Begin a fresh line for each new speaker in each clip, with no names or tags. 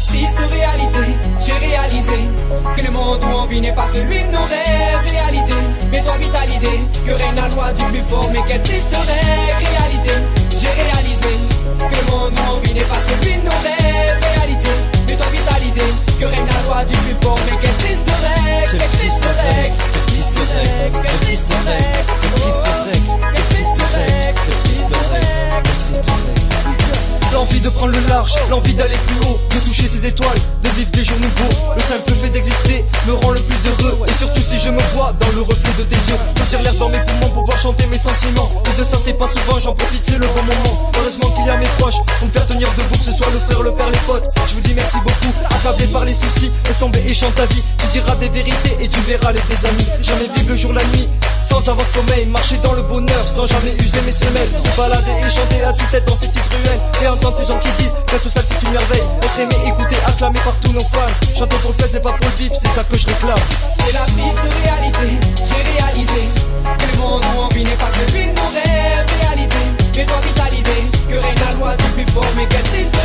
Triste réalité, j'ai réalisé que le monde où on vit n'est pas celui de nos rêves. Réalité, mets-toi vite à l'idée que règne la loi du plus fort. Mais quelle triste réalité, j'ai réalisé que le monde où on vit n'est pas celui de nos rêves. Réalité, mets-toi vite à l'idée que règne la loi du plus fort. Mais quelle triste règle, quelle triste règle, quelle triste règle, quelle triste règle, quelle triste règle, quelle triste règle, quelle triste règle, quelle triste règle.
L'envie de prendre le large, l'envie d'aller plus haut, de toucher ces étoiles, de vivre des jours nouveaux. Le simple fait d'exister me rend le plus heureux. Et surtout si je me vois dans le reflet de tes yeux, sentir l'air dans mes poumons, pouvoir chanter mes sentiments. Et de ça c'est pas souvent, j'en profite, c'est le bon moment. Heureusement qu'il y a mes proches pour me faire tenir debout, que ce soit le frère, le père, les potes. Je vous dis merci beaucoup, accablé par les soucis, laisse tomber et chante ta vie. Tu diras des vérités et tu verras les tes amis. Jamais vivre le jour la nuit sans avoir sommeil, marcher dans le bonheur sans jamais user mes semelles. Se balader et chanter à tue-tête dans ces petites ruelles, et entendre ces gens qui disent que ce sale c'est une merveille. Être aimé, écouté, acclamé par tous nos fans. Chanter pour le plaisir, pas pour le vivre, c'est ça que je réclame.
C'est la triste réalité, j'ai réalisé que le monde où on vit n'est pas celui de nos rêves. Réalité, mets-toi vite à l'idée que règne la loi du plus fort. Mais quelle triste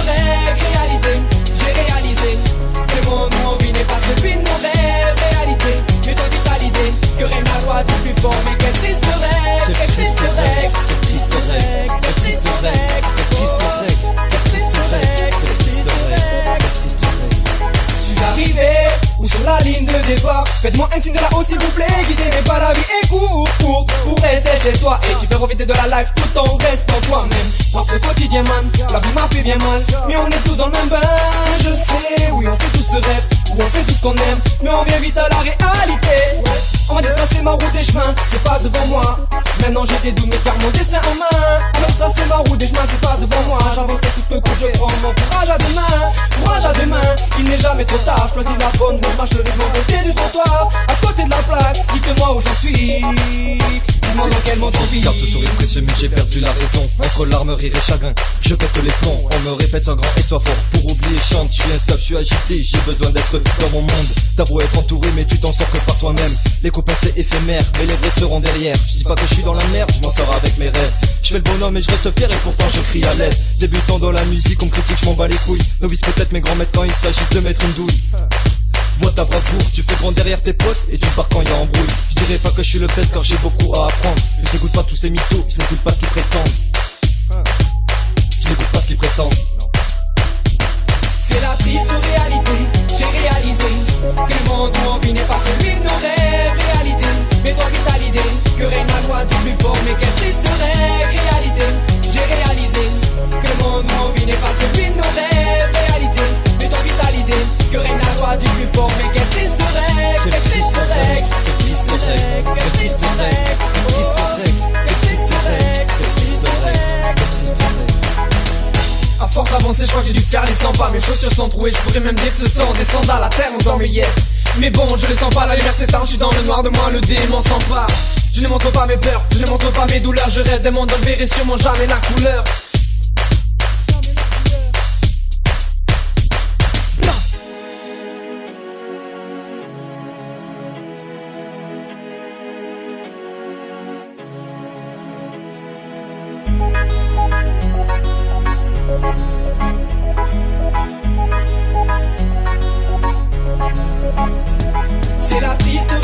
réalité, j'ai réalisé que le monde où on vit n'est pas celui de nos rêves. Réalité, mets-toi vite à l'idée que règne la loi du plus fort. Mais quelle triste règle, quelle triste règle, quelle triste règle, quelle triste règle, quelle triste règle, quelle triste règle, quelle triste règle, quelle triste règle. Suis arrivé ou sur la ligne de départ, faites-moi un signe de là-haut s'il vous plaît. Guidez mais pas la vie est courte pour rester chez soi. Et tu peux profiter de la life tout en restant toi-même. Par ce quotidien man, la vie m'a fait bien mal, mais on est tous dans le même bain. Je sais, oui on fait tous ce rêve, où on fait tout ce qu'on aime, mais on vient vite à la réalité. On va tracer ma route des chemins, c'est pas devant moi. Maintenant j'ai des doutes mais car mon destin en main. Alors tracer ma route des chemins, c'est pas devant moi. J'avance et tout le coup je prends mon courage à deux mains. Courage à deux mains, il n'est jamais trop tard. Choisis la bonne route, marche le rythme côté du trottoir. À côté de la plaque, dites-moi où je suis. Dis-moi dans quel monde on vit.
Garde ce sourire précieux mais j'ai perdu la raison. Entre larmes, rire et chagrin, je pète les plombs. On me répète sois grand et sois fort. Pour oublier chante, je suis instable, je suis agité. J'ai besoin d'être dans mon monde. T'as beau être entouré mais tu t'en sors que par toi-même. Les copains c'est éphémère, mais les vrais seront derrière. Je dis pas que je suis dans la merde, je m'en sors avec mes rêves. Je fais le bonhomme et je reste fier et pourtant je crie à l'aide. Débutant dans la musique, on me critique, je m'en bats les couilles. Novice peut-être mais grand maître quand il s'agit de mettre une douille. Vois ta bravoure, tu fais grand derrière tes potes et tu pars quand y a embrouille. Je dirais pas que je suis le fait car j'ai beaucoup à apprendre. Je n'écoute pas tous ces mythos, je n'écoute pas ce qu'ils prétendent. Je n'écoute pas ce qu'ils prétendent.
C'est la triste réalité, j'ai réalisé que le monde où on vit n'est pas celui de nos rêves. Réalité, mets-toi vite à l'idée que règne la loi du plus fort. Mais quelle triste réalité, j'ai réalisé que le monde où on vit n'est pas celui de nos rêves. Réalité, mets-toi vite à l'idée que règne la loi du plus fort. Mais quelle triste règle, quelle triste règle, quelle triste règle, quelle triste règle, quelle triste règle, quelle triste règle, quelle triste règle, quelle triste règle. À force d'avancer, je crois que j'ai dû faire les 100 pas. Mes chaussures sont trouées, je pourrais même dire que ce sont des sandales à terre ou dans le hier. Mais bon, je les sens pas, la lumière s'éteint, je suis dans le noir de moi, le démon s'empare. Je ne montre pas mes peurs, je ne montre pas mes douleurs. Je rêve d'un monde enlevé et sûrement jamais la couleur. C'est la triste